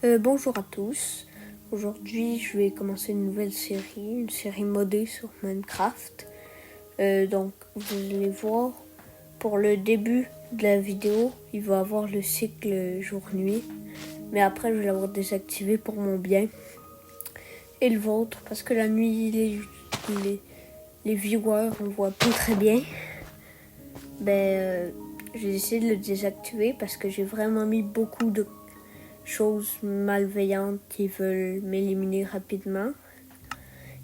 Bonjour à tous. Aujourd'hui, je vais commencer une série modée sur Minecraft. Donc, vous allez voir, pour le début de la vidéo, il va avoir le cycle jour-nuit. Mais après, je vais l'avoir désactivé pour mon bien et le vôtre, parce que la nuit, les viewers ne voient pas très bien. J'ai décidé de le désactiver parce que j'ai vraiment mis beaucoup de choses malveillantes qui veulent m'éliminer rapidement.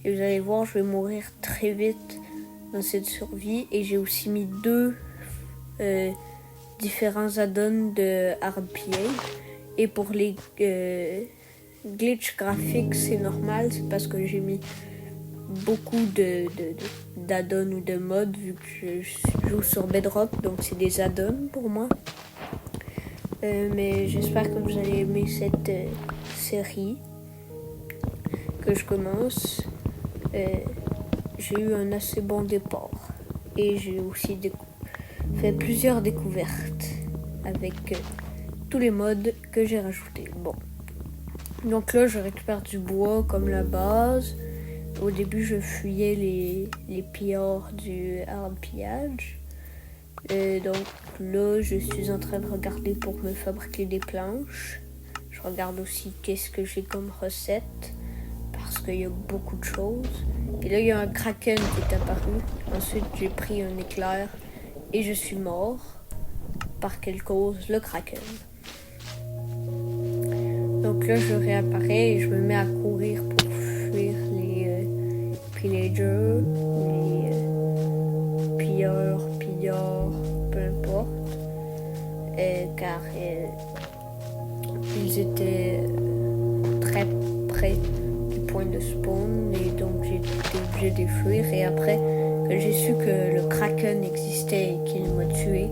Et vous allez voir, je vais mourir très vite dans cette survie. Et j'ai aussi mis deux différents add-ons de RPA. Et pour les glitch graphiques, c'est normal, c'est parce que j'ai mis beaucoup d'add-ons ou de mods, vu que je joue sur Bedrock, donc c'est des add-ons pour moi. Mais j'espère que vous allez aimer cette série que je commence. J'ai eu un assez bon départ et j'ai aussi fait plusieurs découvertes avec tous les mods que j'ai rajoutés. Bon, donc là je récupère du bois comme la base. Au début je fuyais les pillards du harpillage. Donc là je suis en train de regarder pour me fabriquer des planches. Je regarde aussi qu'est-ce que j'ai comme recette, parce qu'il y a beaucoup de choses. Et là, il y a un kraken qui est apparu. Ensuite, j'ai pris un éclair et je suis mort. Par quelle cause? Le kraken. Donc là, je réapparais et je me mets à courir pour fuir les pillagers, les pilleurs, peu importe. Car ils étaient très près du point de spawn et donc j'ai été obligé de fuir. Et après que j'ai su que le kraken existait et qu'il m'a tué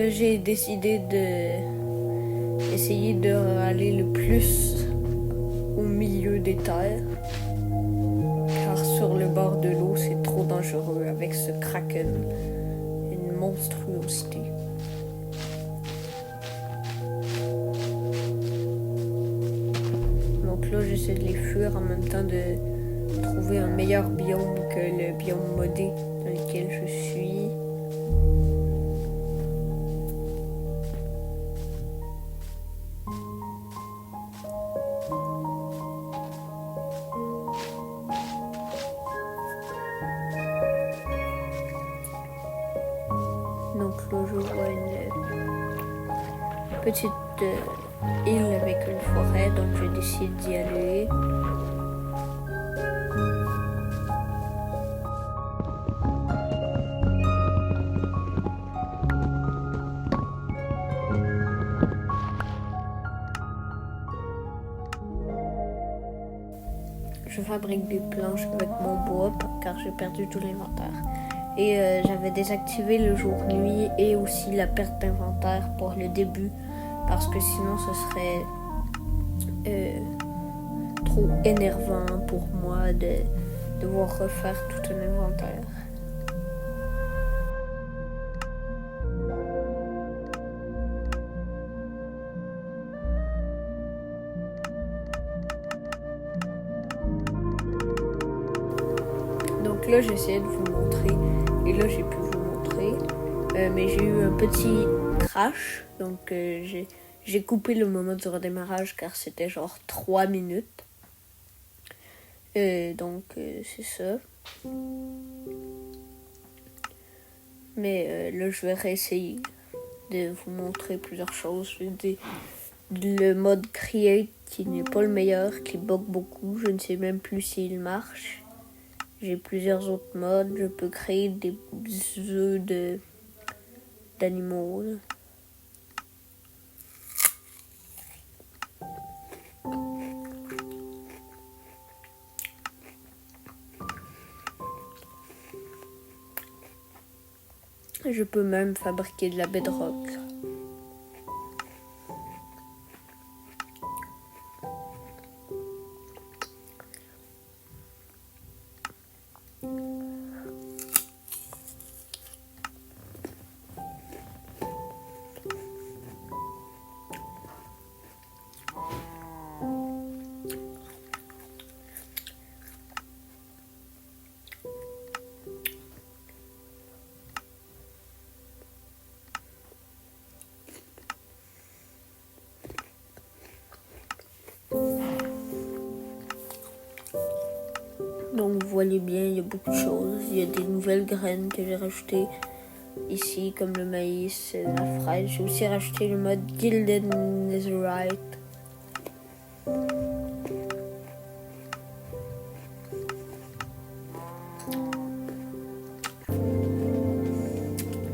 j'ai décidé d'essayer d'aller le plus au milieu des terres, car sur le bord de l'eau c'est trop dangereux avec ce kraken, une monstruosité. Donc là, j'essaie de les fuir en même temps de trouver un meilleur biome que le biome modé dans lequel je suis. Donc là, je vois une petite île avec une forêt, donc je décide d'y aller. Je fabrique des planches avec mon bois car j'ai perdu tout l'inventaire. Et j'avais désactivé le jour-nuit et aussi la perte d'inventaire pour le début, parce que sinon ce serait trop énervant pour moi de devoir refaire tout un inventaire. Donc là, j'essayais de vous montrer, et là, j'ai pu vous montrer, mais j'ai eu un petit crash, donc j'ai coupé le moment du redémarrage car c'était genre 3 minutes. Donc, c'est ça. Mais là, je vais réessayer de vous montrer plusieurs choses. Le mode Create qui n'est pas le meilleur, qui bug beaucoup. Je ne sais même plus s'il marche. J'ai plusieurs autres modes. Je peux créer des œufs d'animaux. Je peux même fabriquer de la bedrock. Donc vous voyez bien, il y a beaucoup de choses. Il y a des nouvelles graines que j'ai rajoutées ici, comme le maïs, la fraise. J'ai aussi rajouté le mode Gilded Netherite.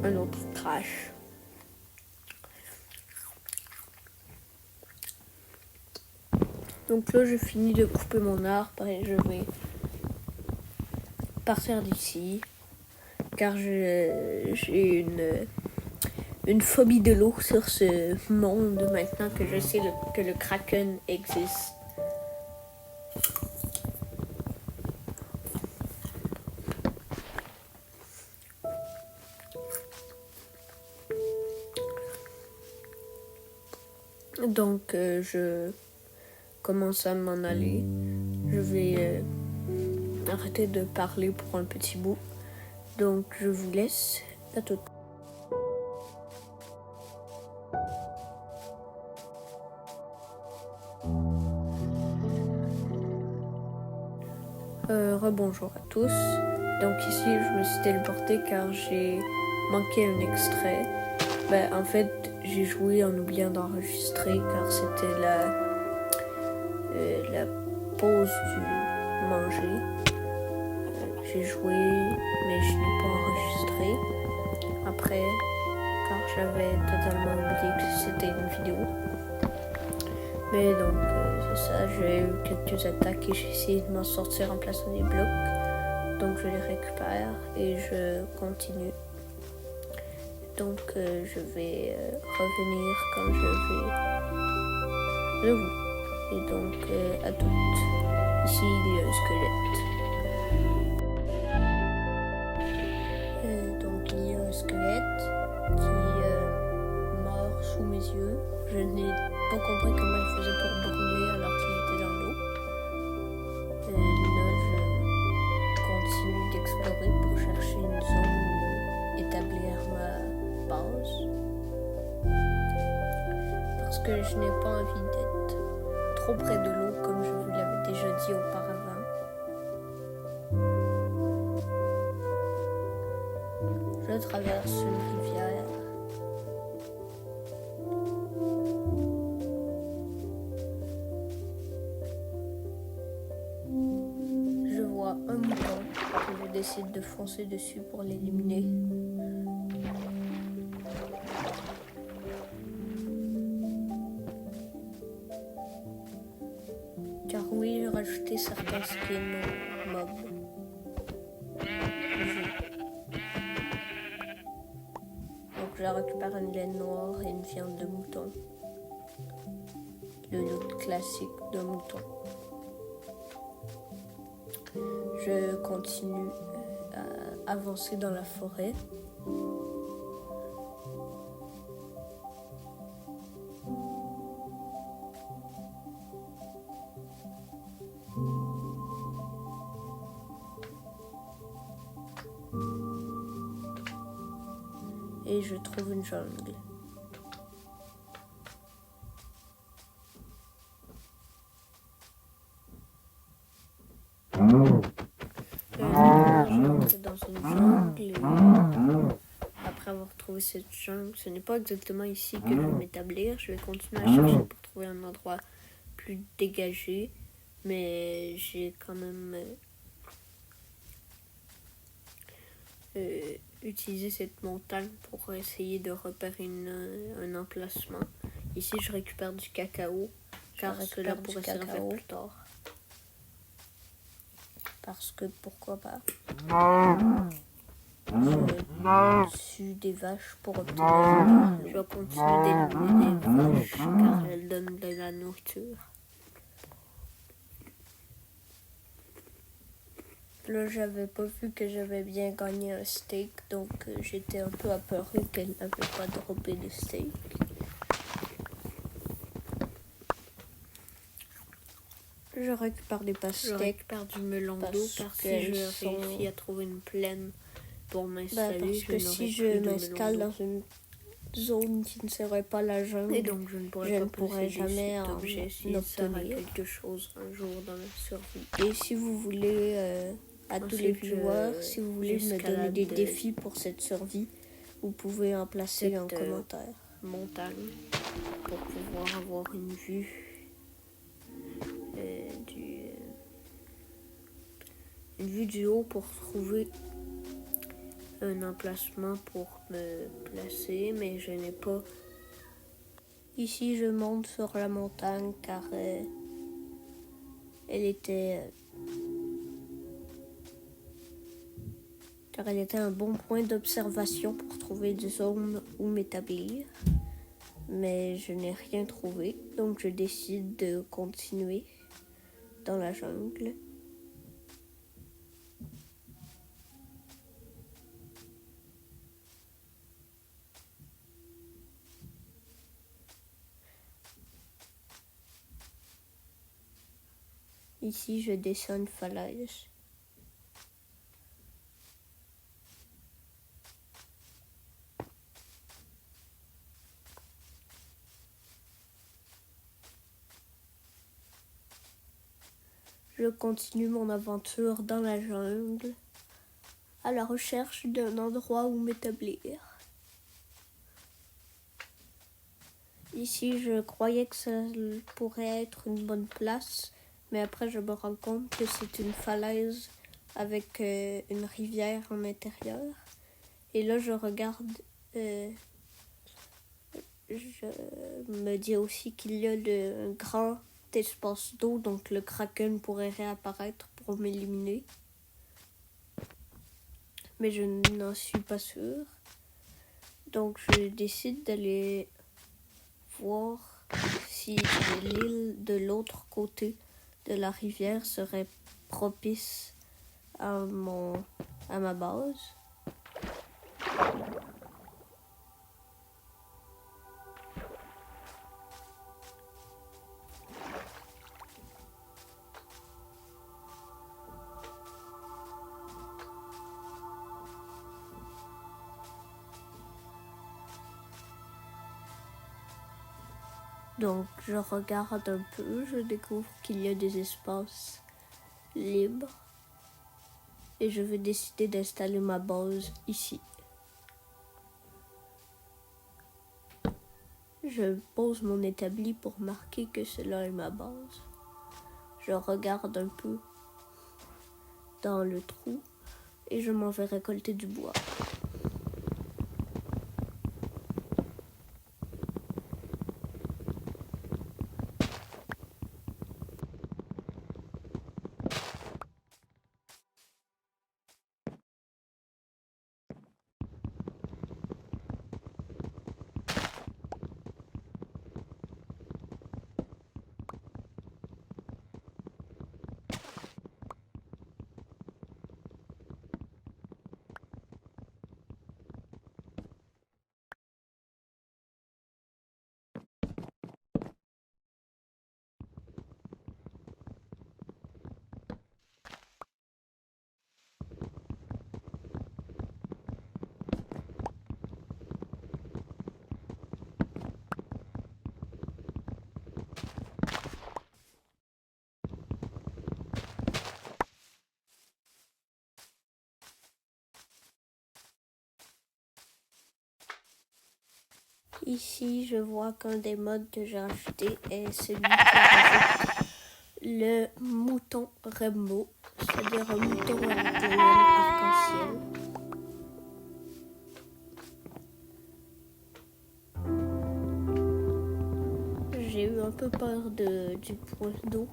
Un autre crash. Donc là, je finis de couper mon arbre et je vais partir d'ici. Car j'ai une phobie de l'eau sur ce monde maintenant que je sais que le Kraken existe. Donc je commence à m'en aller. Je vais arrêter de parler pour un petit bout. Donc je vous laisse. À tout. Rebonjour à tous. Donc ici je me suis téléportée car j'ai manqué un extrait. En fait j'ai joué en oubliant d'enregistrer car c'était la pause du manger. J'ai joué mais je n'ai pas enregistré après car j'avais totalement oublié que c'était une vidéo. Mais donc c'est ça, j'ai eu quelques attaques et j'ai essayé de m'en sortir en plaçant des blocs. Donc je les récupère et je continue. Donc je vais revenir quand je vais de vous. Et donc à toutes. Ici il y a un squelette. Donc il y a un squelette qui mord sous mes yeux. Je n'ai pas compris comment il faisait pour brûler alors qu'il était dans l'eau. Là je continue d'explorer pour chercher une zone où établir ma base. Parce que je n'ai pas envie d'être trop près de l'eau comme je vous l'avais déjà dit auparavant. Je traverse une rivière. Je vois un mouton que je décide de foncer dessus pour l'éliminer. Car oui, j'ai rajouté certains skins aux mobs. Donc je récupère une laine noire et une viande de mouton. Le loot classique de mouton. Je continue à avancer dans la forêt. Et je trouve une jungle. J'entre dans une jungle et après avoir trouvé cette jungle, ce n'est pas exactement ici que je vais m'établir. Je vais continuer à chercher pour trouver un endroit plus dégagé, mais j'ai quand même utilisé cette montagne pour essayer de repérer un emplacement. Ici, je récupère du cacao, car cela pourrait servir plus tard. Parce que pourquoi pas. Je tue des vaches pour obtenir. Je vais continuer d'éliminer des vaches car elles donnent de la nourriture. Là, j'avais pas vu que j'avais bien gagné un steak, donc j'étais un peu apeuré qu'elle n'avait pas droppé de steak. Je récupère des pastèques. Je récupère du melon d'eau parce que je réussis à trouver une plaine pour m'installer. Parce que si je m'installe dans une zone qui ne serait pas la jungle. Et donc je ne pourrais jamais en obtenir quelque chose un jour dans la survie. Et si vous voulez, à tous les viewers, si vous voulez me donner des défis pour cette survie, vous pouvez en placer en commentaire. Montagne pour pouvoir avoir une vue du haut pour trouver un emplacement pour me placer, mais je n'ai pas. Ici, je monte sur la montagne car elle était un bon point d'observation pour trouver des zones où m'établir. Mais je n'ai rien trouvé, donc je décide de continuer dans la jungle. Ici, je descends une falaise. Je continue mon aventure dans la jungle, à la recherche d'un endroit où m'établir. Ici, je croyais que ça pourrait être une bonne place, mais après, je me rends compte que c'est une falaise avec une rivière en intérieur. Et là, je regarde, je me dis aussi qu'il y a un grand espace d'eau, donc le kraken pourrait réapparaître pour m'éliminer. Mais je n'en suis pas sûre. Donc je décide d'aller voir si l'île de l'autre côté de la rivière serait propice à ma base. Donc je regarde un peu, je découvre qu'il y a des espaces libres et je vais décider d'installer ma base ici. Je pose mon établi pour marquer que cela est ma base. Je regarde un peu dans le trou et je m'en vais récolter du bois. Ici, je vois qu'un des modes que j'ai acheté est celui qui rajoute le mouton rainbow, c'est-à-dire un mouton avec des laines arc-en-ciel. J'ai eu un peu peur du point d'eau.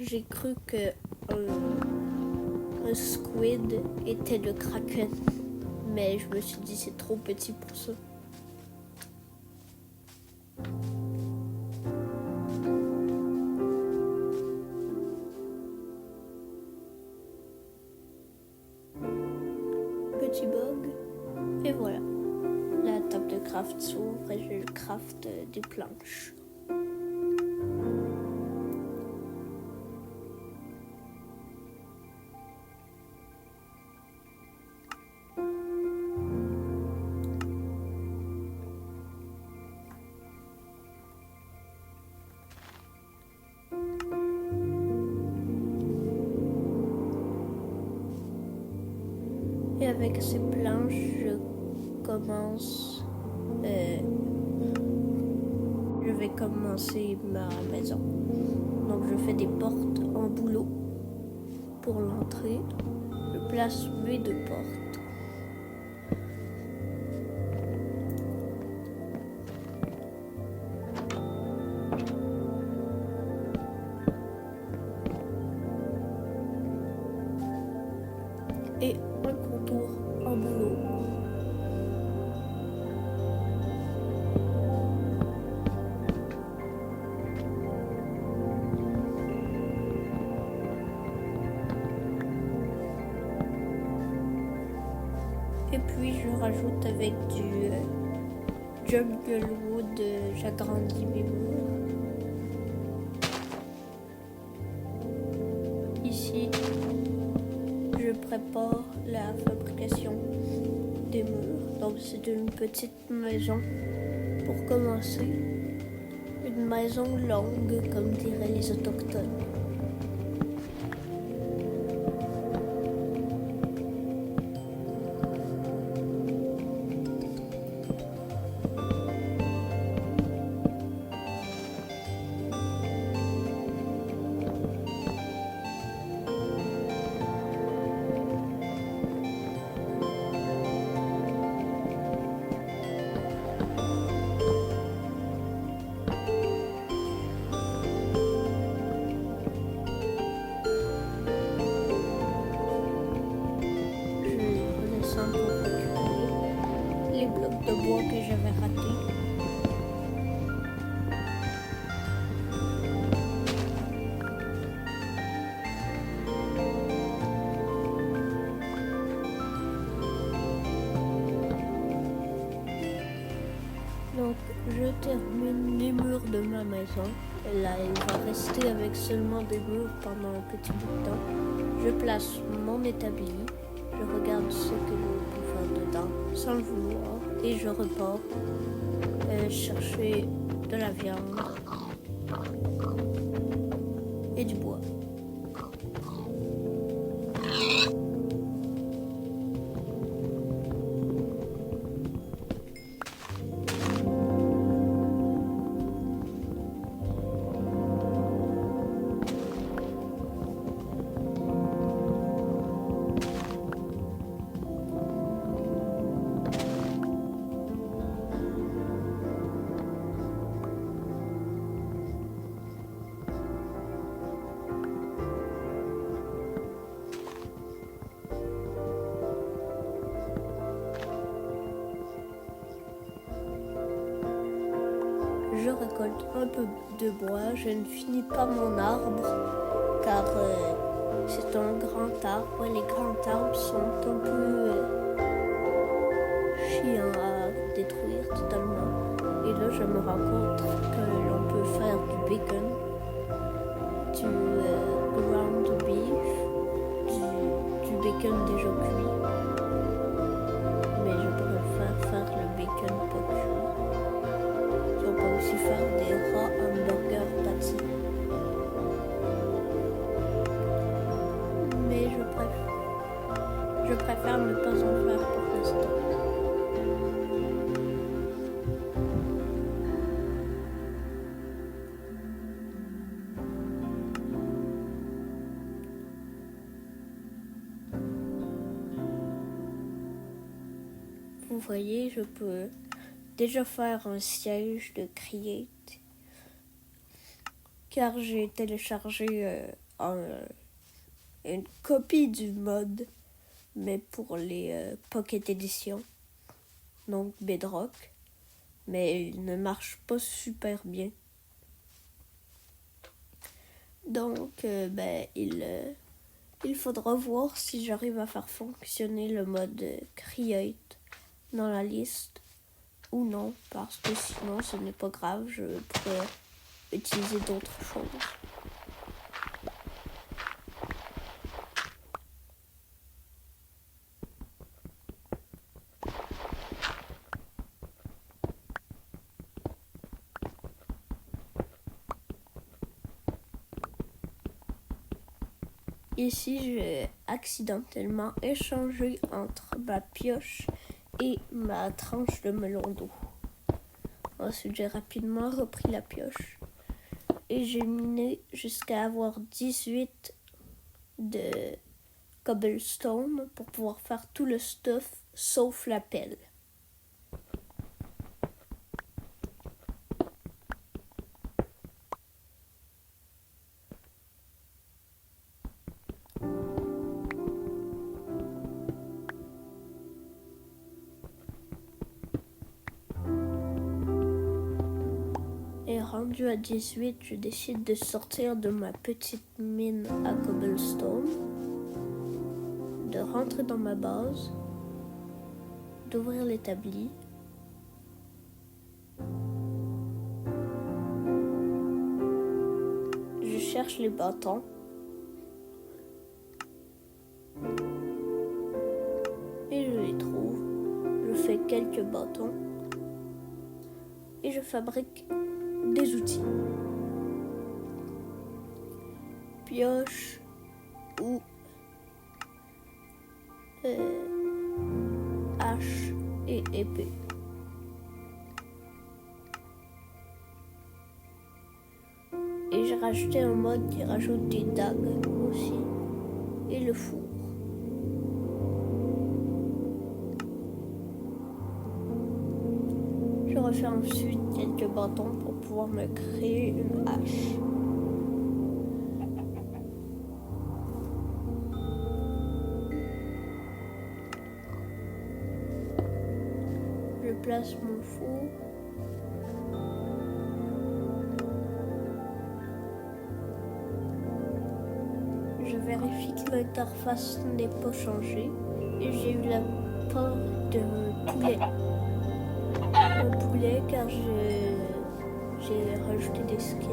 J'ai cru que un squid était le kraken, mais je me suis dit c'est trop petit pour ça. Petit bug, et voilà. La table de craft s'ouvre et je craft des planches. Et avec ces planches, je commence. Je vais commencer ma maison. Donc je fais des portes en bouleau pour l'entrée. Je place mes 2 portes. Et un contour en bouleau. Et puis je rajoute avec du jungle wood, j'agrandis mes murs. Ici, je prépare la fabrication des murs. Donc c'est une petite maison pour commencer. Une maison longue, comme diraient les autochtones. Blocs de bois que j'avais ratés. Donc je termine les murs de ma maison. Et là, il va rester avec seulement des murs pendant un petit bout de temps. Je place mon établi. Je regarde ce que je peux faire dedans sans le vouloir. Et je repars chercher de la viande et du bois. Je récolte un peu de bois. Je ne finis pas mon arbre car c'est un grand arbre. Les grands arbres sont un peu chiants à détruire totalement. Et là, je me rends compte que l'on peut faire du bacon, du ground beef, du bacon déjà cuit. Mais je préfère faire le bacon pas cuit. On peut aussi faire des raw hamburger patty. Mais je préfère ne pas en faire pour l'instant. Vous voyez, je peux déjà faire un siège de Create car j'ai téléchargé une copie du mod mais pour les Pocket Edition, donc Bedrock, mais il ne marche pas super bien. Donc il faudra voir si j'arrive à faire fonctionner le mode Create dans la liste ou non, parce que sinon ce n'est pas grave, je pourrais utiliser d'autres choses. Ici, j'ai accidentellement échangé entre ma pioche et ma tranche de melon d'eau. Ensuite, j'ai rapidement repris la pioche et j'ai miné jusqu'à avoir 18 de cobblestone pour pouvoir faire tout le stuff sauf la pelle. Et rendu à 18, je décide de sortir de ma petite mine à cobblestone, de rentrer dans ma base, d'ouvrir l'établi. Je cherche les bâtons. Et je les trouve. Je fais quelques bâtons. Et je fabrique des outils. Pioche ou hache et épée. Et j'ai rajouté un mode qui rajoute des dagues aussi. Et le four. Je refais ensuite quelques bâtons pour pouvoir me créer une hache. Je place mon four. Je vérifie que l'interface n'est pas changée et j'ai eu la peur de poulet. Un poulet car j'ai rajouté des skins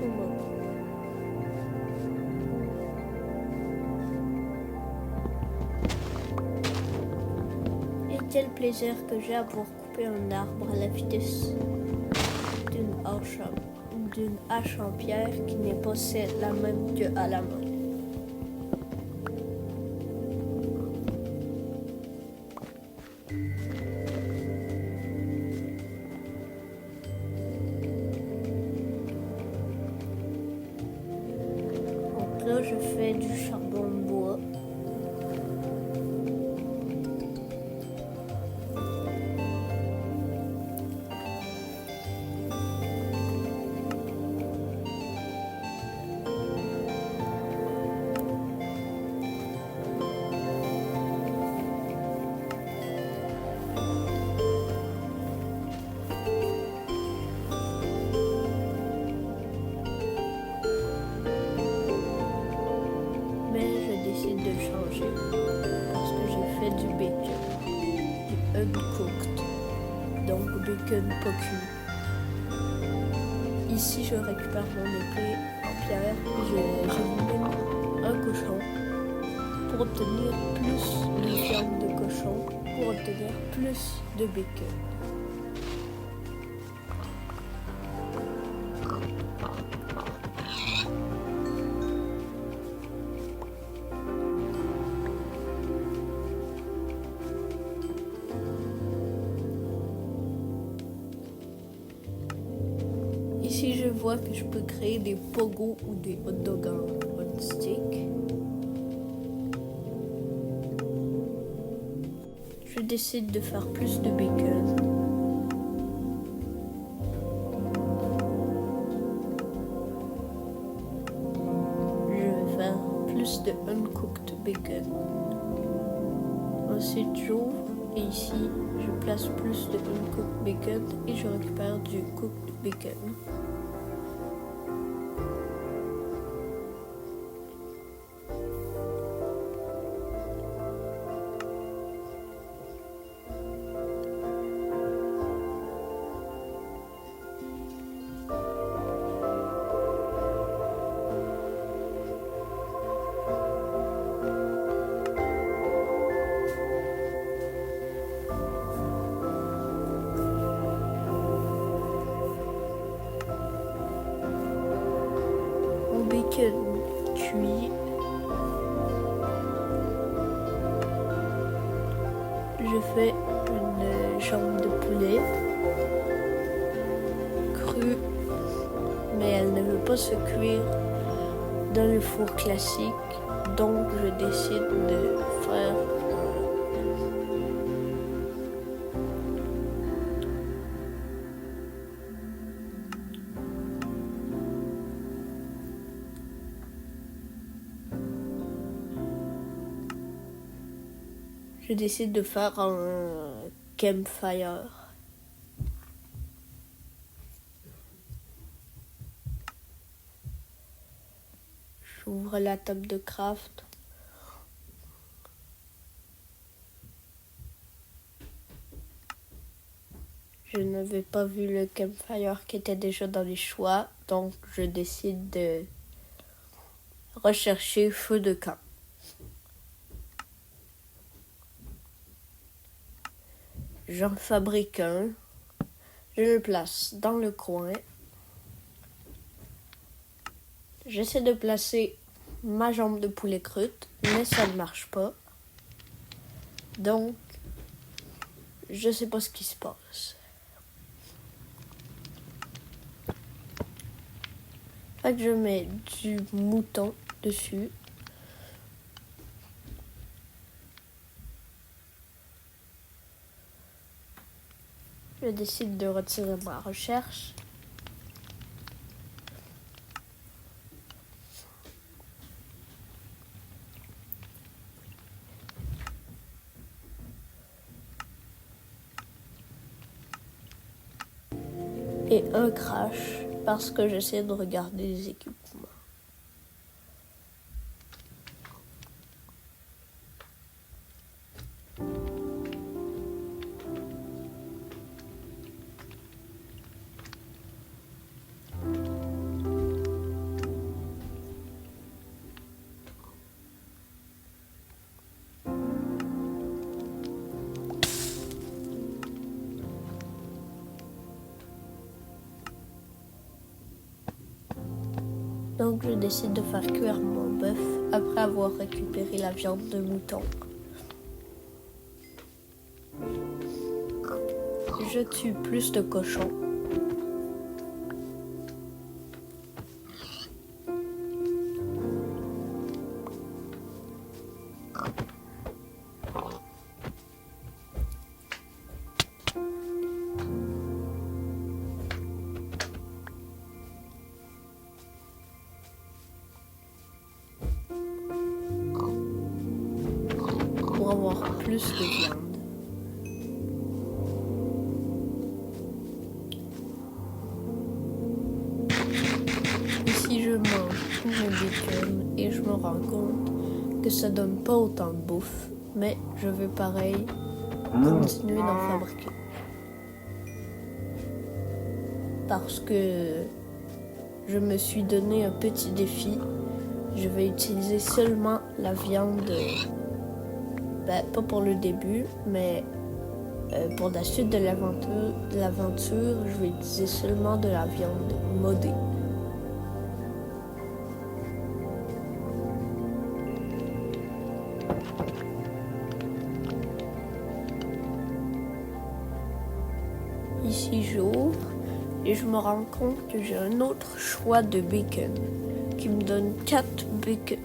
au mode. Et quel plaisir que j'ai à pouvoir couper un arbre à la vitesse d'une hache en pierre qui n'est pas la même qu'à la main. Donc là, je fais du charbon de bois. De changer parce que j'ai fait du bacon, du uncooked, donc bacon pas cuit. Ici, je récupère mon épée en pierre et j'élimine un cochon pour obtenir plus de viande de cochon, pour obtenir plus de bacon. Ici, je vois que je peux créer des pogos ou des hot dogs en stick. Je décide de faire plus de bacon. Je vais faire plus de uncooked bacon. Ensuite, j'ouvre et ici, je place plus de uncooked bacon et je récupère du cooked bacon. fait une jambe de poulet crue, mais elle ne veut pas se cuire dans le four classique, donc je décide de faire un campfire. J'ouvre la table de craft. Je n'avais pas vu le campfire qui était déjà dans les choix, donc je décide de rechercher feu de camp. J'en fabrique un, je le place dans le coin. J'essaie de placer ma jambe de poulet crute, mais ça ne marche pas. Donc, je sais pas ce qui se passe. Fait que je mets du mouton dessus. Je décide de retirer ma recherche. Et un crash parce que j'essaie de regarder les équipements. Donc je décide de faire cuire mon bœuf après avoir récupéré la viande de mouton. Je tue plus de cochons. Pour avoir plus de viande. Ici je mange tout mon bacon et je me rends compte que ça donne pas autant de bouffe, mais je veux pareil continuer d'en fabriquer. Parce que je me suis donné un petit défi. Je vais utiliser seulement la viande, pas pour le début, mais pour la suite de l'aventure, je vais utiliser seulement de la viande modée. Ici, j'ouvre et je me rends compte que j'ai un autre choix de bacon qui me donne 4 bacon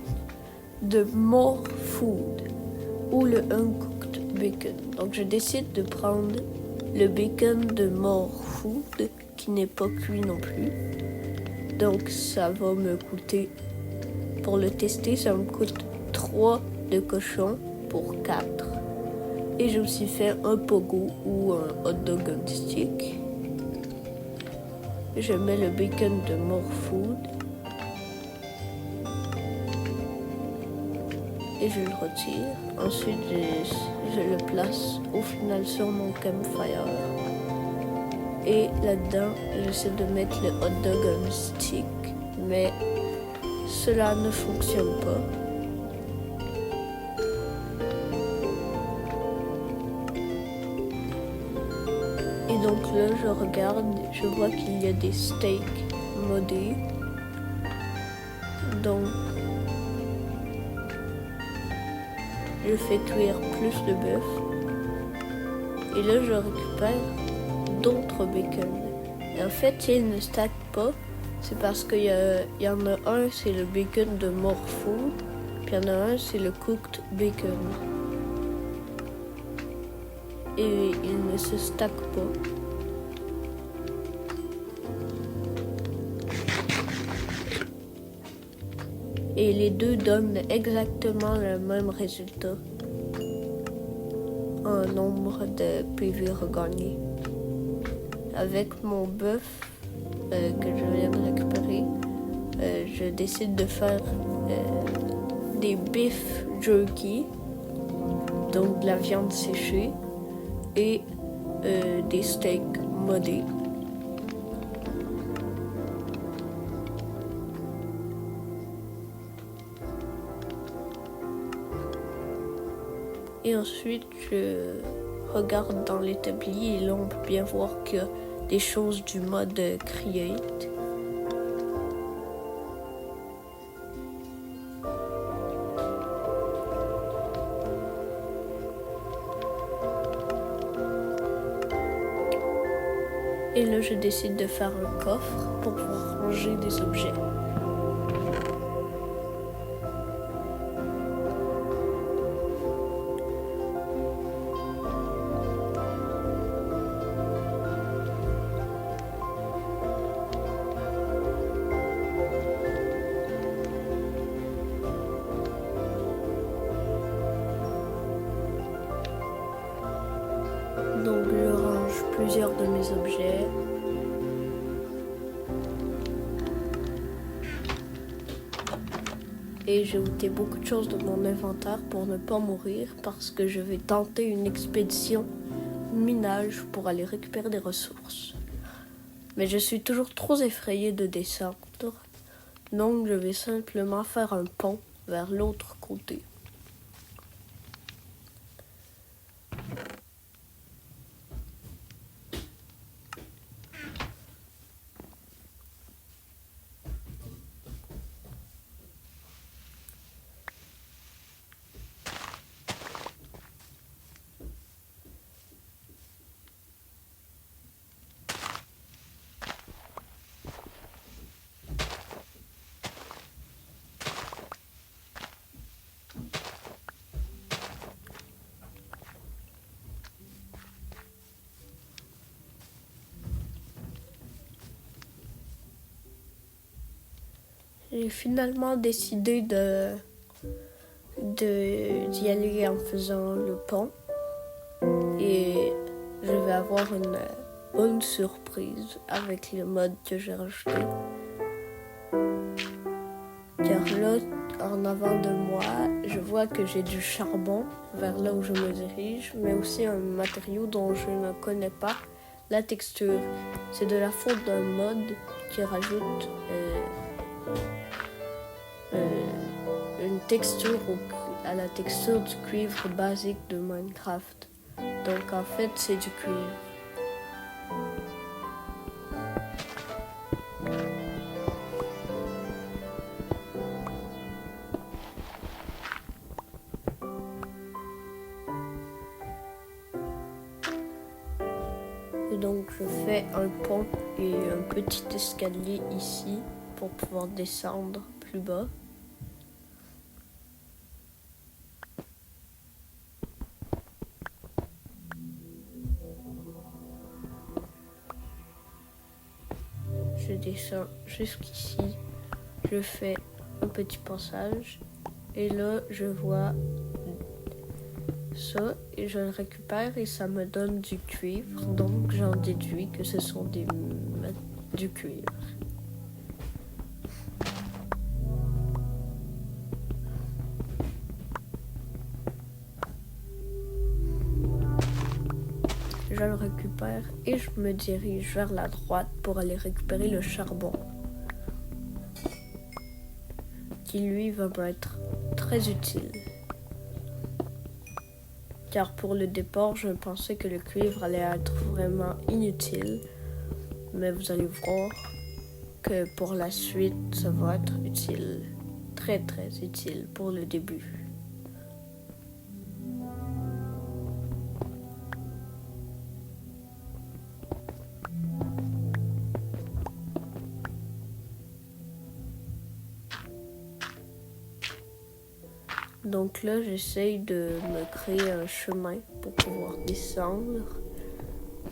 de More Food ou le Uncooked Bacon. Donc, je décide de prendre le bacon de More Food qui n'est pas cuit non plus. Donc, ça va me coûter, pour le tester, ça me coûte 3 de cochon pour 4. Et j'ai aussi fait un pogo ou un hot dog on stick. Je mets le bacon de More Food. Et je le retire. Ensuite, je le place au final sur mon campfire. Et là-dedans, j'essaie de mettre le hot dog on stick. Mais cela ne fonctionne pas. Et donc là, je regarde, je vois qu'il y a des steaks modés. Donc, je fais cuire plus de bœuf. Et là, je récupère d'autres bacon. Et en fait, ils ne stackent pas. C'est parce qu'il y en a un, c'est le bacon de More Food. Puis il y en a un, c'est le cooked bacon. Et ils ne se stackent pas. Et les deux donnent exactement le même résultat en nombre de PV regagnés. Avec mon bœuf que je viens de récupérer, je décide de faire des beef jerky, donc de la viande séchée, et des steaks modés. Et ensuite, je regarde dans l'établi et là, on peut bien voir qu'il y a des choses du mode Create. Et là, je décide de faire un coffre pour pouvoir ranger des objets. Donc je range plusieurs de mes objets. Et j'ai ôté beaucoup de choses de mon inventaire pour ne pas mourir parce que je vais tenter une expédition minage pour aller récupérer des ressources. Mais je suis toujours trop effrayée de descendre, donc je vais simplement faire un pont vers l'autre côté. J'ai finalement décidé d'y aller en faisant le pont et je vais avoir une bonne surprise avec le mode que j'ai rajouté. Car là, en avant de moi, je vois que j'ai du charbon vers là où je me dirige, mais aussi un matériau dont je ne connais pas la texture. C'est de la faute d'un mode qui rajoute une texture à la texture du cuivre basique de Minecraft. Donc en fait, c'est du cuivre. Et donc je fais un pont et un petit escalier ici pour pouvoir descendre plus bas. Je descends jusqu'ici, je fais un petit passage et là je vois ça et je le récupère et ça me donne du cuivre, donc j'en déduis que ce sont du cuivre. Je le récupère et je me dirige vers la droite pour aller récupérer le charbon qui lui va m'être très utile. Car pour le départ, je pensais que le cuivre allait être vraiment inutile, mais vous allez voir que pour la suite, ça va être utile, très très utile pour le début. Donc là, j'essaye de me créer un chemin pour pouvoir descendre,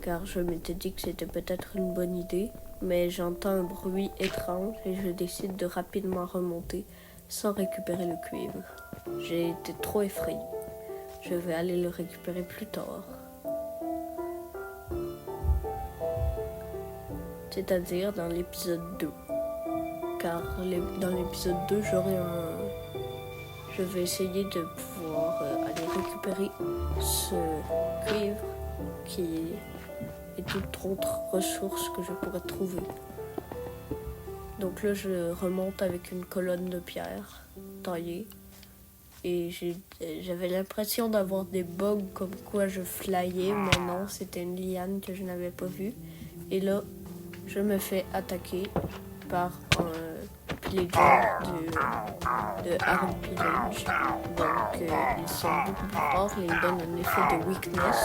car je m'étais dit que c'était peut-être une bonne idée, mais j'entends un bruit étrange et je décide de rapidement remonter sans récupérer le cuivre. J'ai été trop effrayé. Je vais aller le récupérer plus tard. C'est-à-dire dans l'épisode 2. Car dans l'épisode 2, je vais essayer de pouvoir aller récupérer ce cuivre et toute autre ressource que je pourrais trouver. Donc là, je remonte avec une colonne de pierre taillée. Et j'avais l'impression d'avoir des bugs comme quoi je flyais, mais non, c'était une liane que je n'avais pas vue. Et là, je me fais attaquer par un pillager de Hard Pillage. Donc, ils sont beaucoup plus forts et ils donnent un effet de weakness.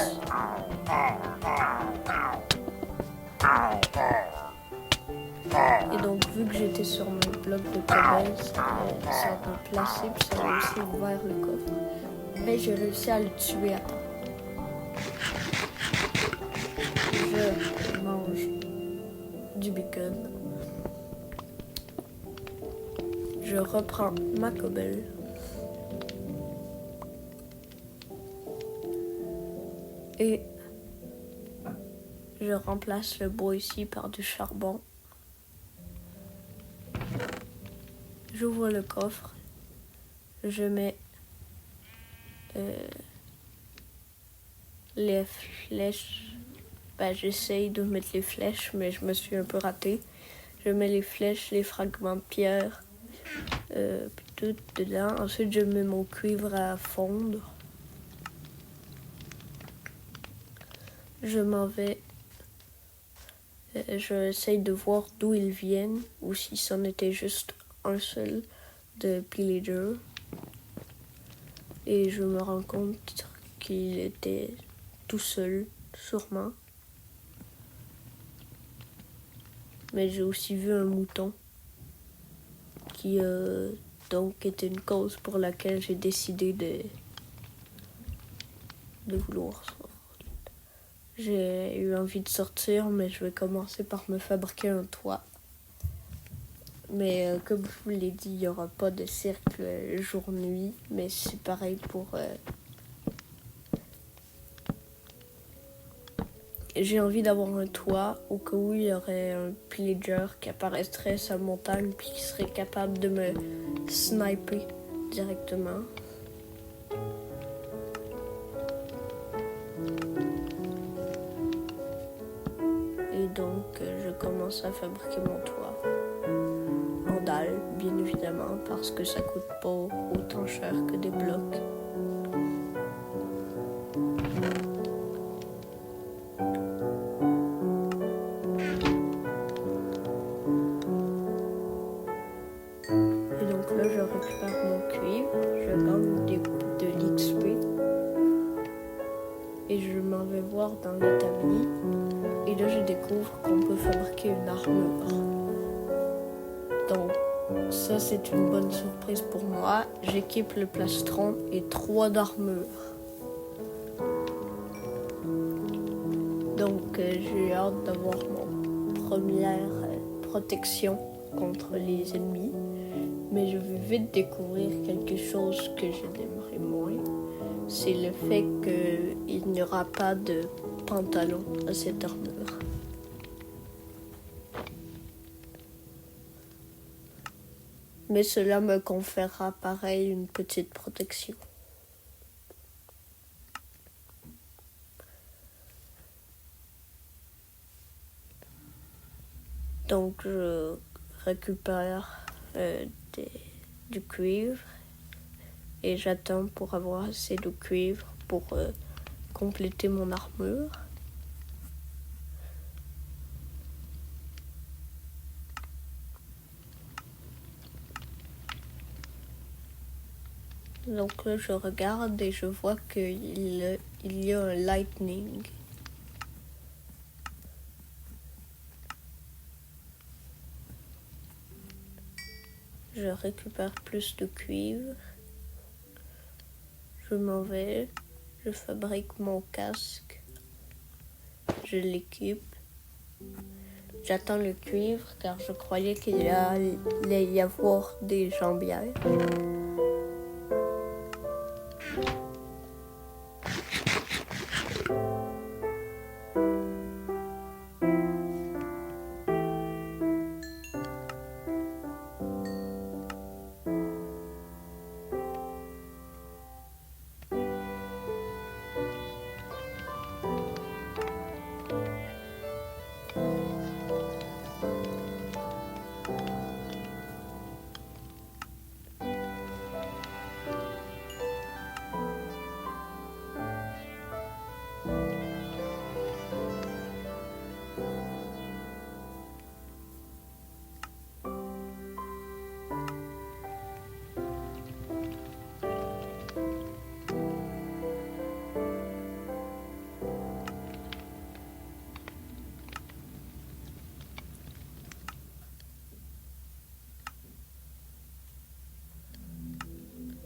Et donc, vu que j'étais sur mon bloc de cobble, ça m'a placé puis ça a aussi ouvert le coffre. Mais j'ai réussi à le tuer à temps. Je mange du bacon. Je reprends ma cobble. Et je remplace le bois ici par du charbon. J'ouvre le coffre. Je mets les flèches. J'essaye de mettre les flèches, mais je me suis un peu ratée. Je mets les flèches, les fragments de pierre, puis tout dedans. Ensuite, je mets mon cuivre à fondre. Je m'en vais. J'essaye de voir d'où ils viennent, ou si c'en était juste un seul de pillager. Et je me rends compte qu'il était tout seul, sûrement. Mais j'ai aussi vu un mouton qui donc était une cause pour laquelle j'ai décidé de vouloir sortir. J'ai eu envie de sortir, mais je vais commencer par me fabriquer un toit. Mais comme je vous l'ai dit, il n'y aura pas de cercle jour-nuit, mais c'est pareil pour... J'ai envie d'avoir un toit au cas où il y aurait un pillager qui apparaîtrait sur la montagne puis qui serait capable de me sniper directement. Et donc, je commence à fabriquer mon toit. En dalle, bien évidemment, parce que ça coûte pas autant cher que des blocs. Et donc là, je récupère mon cuivre, je gagne de l'XP. Et je m'en vais voir dans l'établi. Et là, je découvre qu'on peut fabriquer une armure. Donc, ça, c'est une bonne surprise pour moi. J'équipe le plastron et 3 d'armure. Donc, j'ai hâte d'avoir mon première protection contre les ennemis. Mais je vais vite découvrir quelque chose que je n'aimerais moins. C'est le fait qu'il n'y aura pas de pantalon à cette armure. Mais cela me conférera pareil une petite protection. Donc je récupère du cuivre et j'attends pour avoir assez de cuivre pour compléter mon armure. Donc là, je regarde et je vois qu'il y a un lightning. Je récupère plus de cuivre. Je m'en vais, je fabrique mon casque, je l'équipe. J'attends le cuivre car je croyais qu'il allait y avoir des jambières.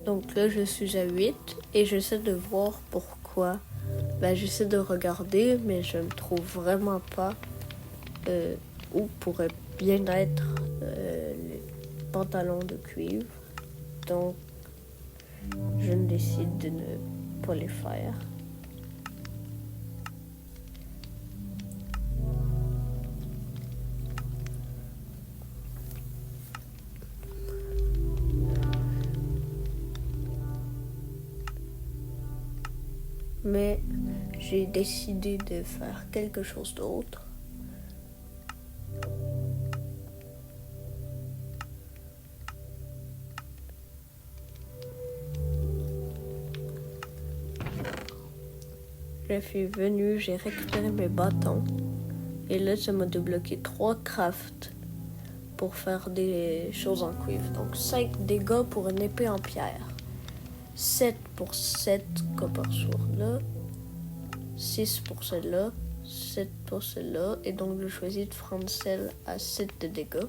Donc là, je suis à 8 et j'essaie de voir pourquoi. J'essaie de regarder, mais je ne trouve vraiment pas où pourrait bien être les pantalons de cuivre. Donc, je décide de ne pas les faire. Mais j'ai décidé de faire quelque chose d'autre. Je suis venu, j'ai récupéré mes bâtons. Et là, ça m'a débloqué 3 crafts pour faire des choses en cuivre. Donc 5 dégâts pour une épée en pierre. 7 pour 7 copper sword là. 6 pour celle-là. 7 pour celle-là. Et donc, je choisis de prendre celle à 7 de dégâts.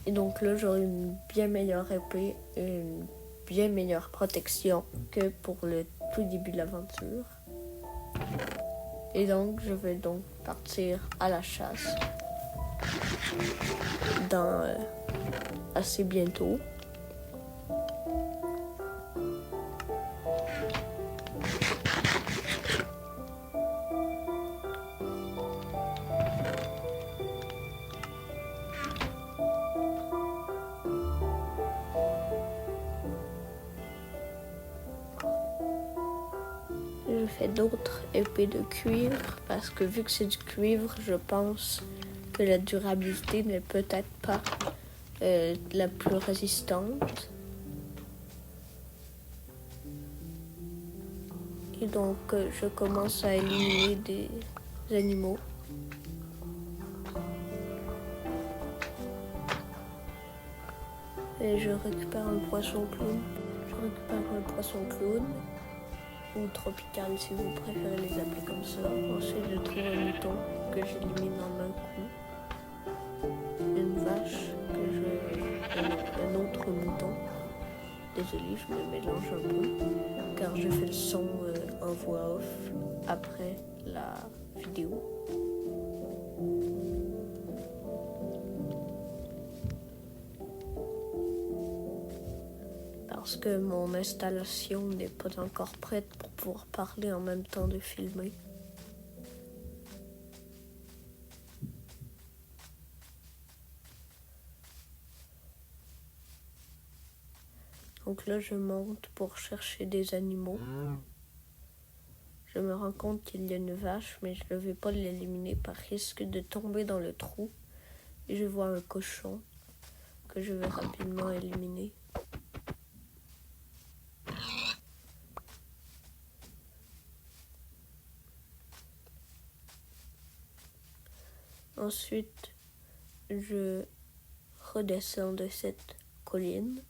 Et donc là, j'aurai une bien meilleure épée et une bien meilleure protection que pour le tout début de l'aventure. Et donc, je vais donc partir à la chasse dans assez bientôt. Je fais d'autres épées de cuivre parce que vu que c'est du cuivre, je pense que la durabilité n'est peut-être pas la plus résistante. Et donc, je commence à éliminer des animaux. Et je récupère un poisson clown. Ou tropical si vous préférez les appeler comme ça. Ensuite, je trouve un mouton que j'élimine en un coup. Une vache un autre mouton. Désolée, je me mélange un peu car je fais le son en voix off après la vidéo. Parce que mon installation n'est pas encore prête pour pouvoir parler en même temps de filmer. Donc là, je monte pour chercher des animaux. Je me rends compte qu'il y a une vache, mais je ne vais pas l'éliminer par risque de tomber dans le trou. Et je vois un cochon que je vais rapidement éliminer. Ensuite, je redescends de cette colline.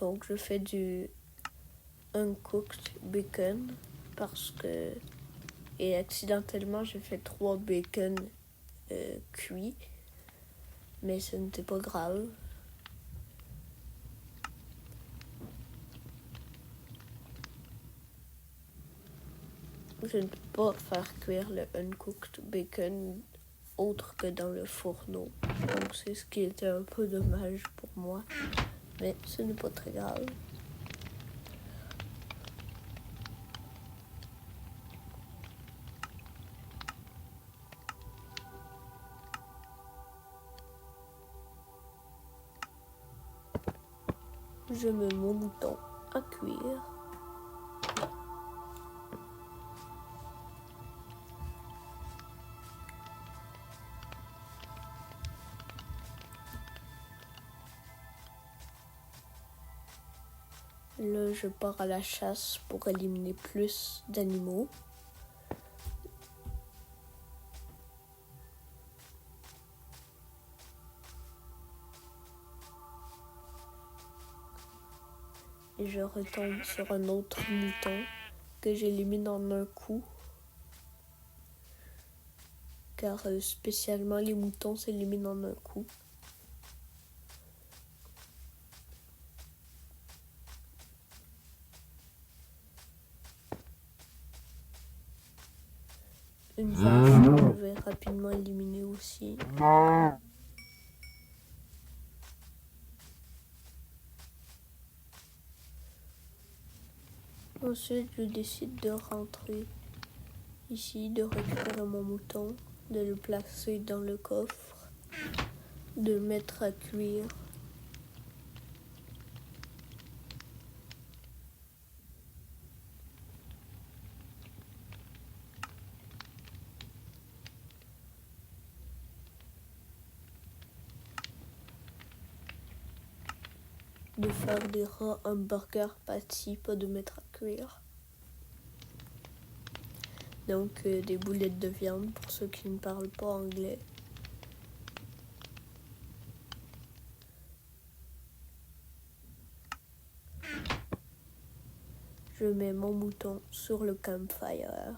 Donc je fais du uncooked bacon parce que... Et accidentellement, j'ai fait 3 bacon cuits. Mais ce n'était pas grave. Je ne peux pas faire cuire le uncooked bacon autre que dans le fourneau. Donc c'est ce qui était un peu dommage pour moi. Mais ce n'est pas très grave. Je mets mon mouton à cuire. Là, je pars à la chasse pour éliminer plus d'animaux. Et je retombe sur un autre mouton que j'élimine en un coup. Car spécialement les moutons s'éliminent en un coup. Une vache que je vais rapidement éliminer aussi. Ensuite, je décide de rentrer ici, de récupérer mon mouton, de le placer dans le coffre, de le mettre à cuire. De faire des hamburger patty, pas de mettre à cuire. Donc des boulettes de viande pour ceux qui ne parlent pas anglais. Je mets mon mouton sur le campfire.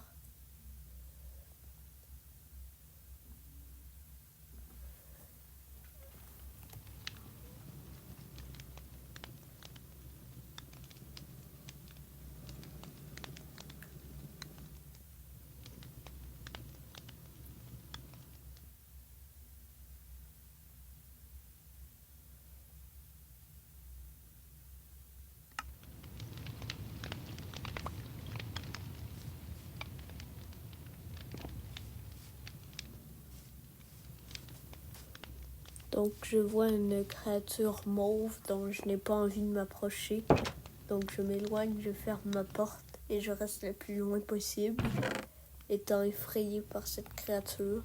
Donc je vois une créature mauve dont je n'ai pas envie de m'approcher. Donc je m'éloigne, je ferme ma porte et je reste le plus loin possible, étant effrayé par cette créature.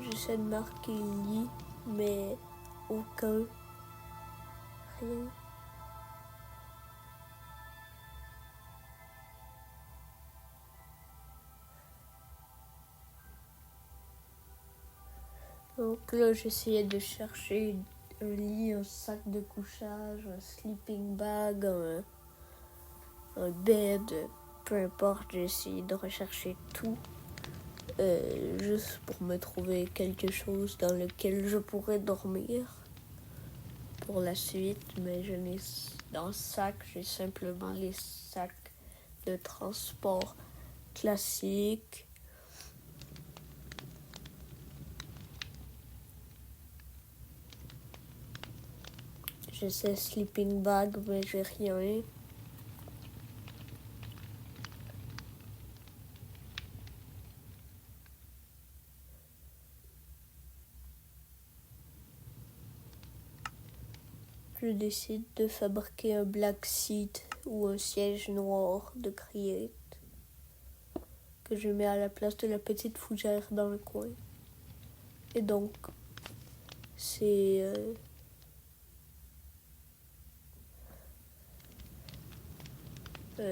J'essaie de marquer lit, mais rien. Donc là, j'essayais de chercher un lit, un sac de couchage, un sleeping bag, un bed, peu importe, j'ai essayé de rechercher tout. Juste pour me trouver quelque chose dans lequel je pourrais dormir pour la suite, mais je n'ai dans le sac, j'ai simplement les sacs de transport classiques. J'essaie sleeping bag, mais j'ai rien. Je décide de fabriquer un black seat ou un siège noir de Create que je mets à la place de la petite fougère dans le coin. Et donc, c'est Vous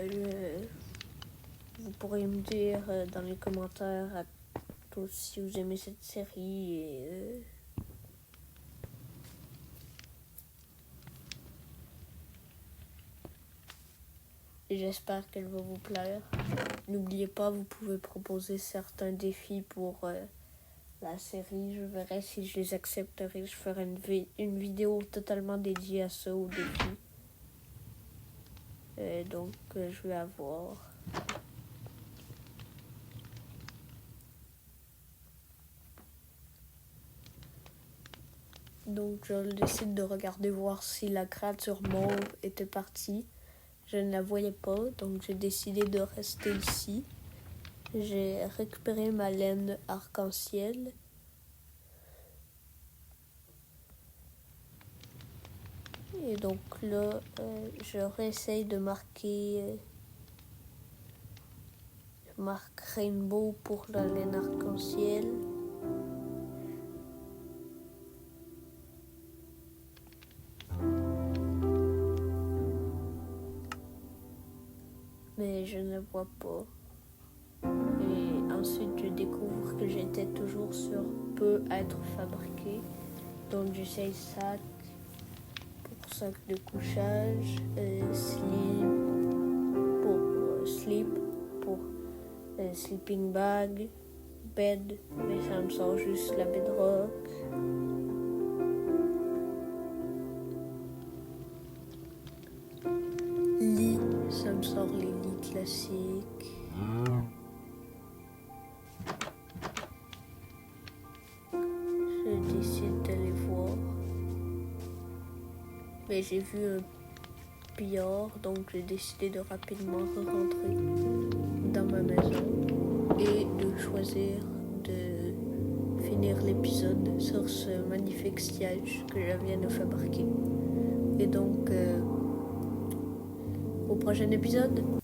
pourrez me dire dans les commentaires à tous si vous aimez cette série et j'espère qu'elle va vous plaire. N'oubliez pas, vous pouvez proposer certains défis pour la série. Je verrai si je les accepterai. Je ferai une vidéo totalement dédiée à ça, aux défis. Donc, je vais avoir. Donc, je décide de regarder voir si la créature mauve était partie. Je ne la voyais pas, donc j'ai décidé de rester ici. J'ai récupéré ma laine arc-en-ciel. Et donc là, je réessaye de marquer... je marque Rainbow pour la laine arc-en-ciel. Mais je ne la vois pas. Et ensuite, je découvre que j'étais toujours sur peut être fabriqué. Donc, j'essaye sac pour sac de couchage, sleep pour sleeping bag, bed, mais ça me sort juste la bedrock. Lit, ça me sort les lits classiques. Je décide d'aller voir. Mais j'ai vu un pillard, donc j'ai décidé de rapidement rentrer dans ma maison et de choisir de finir l'épisode sur ce magnifique siège que je viens de fabriquer. Et donc, au prochain épisode.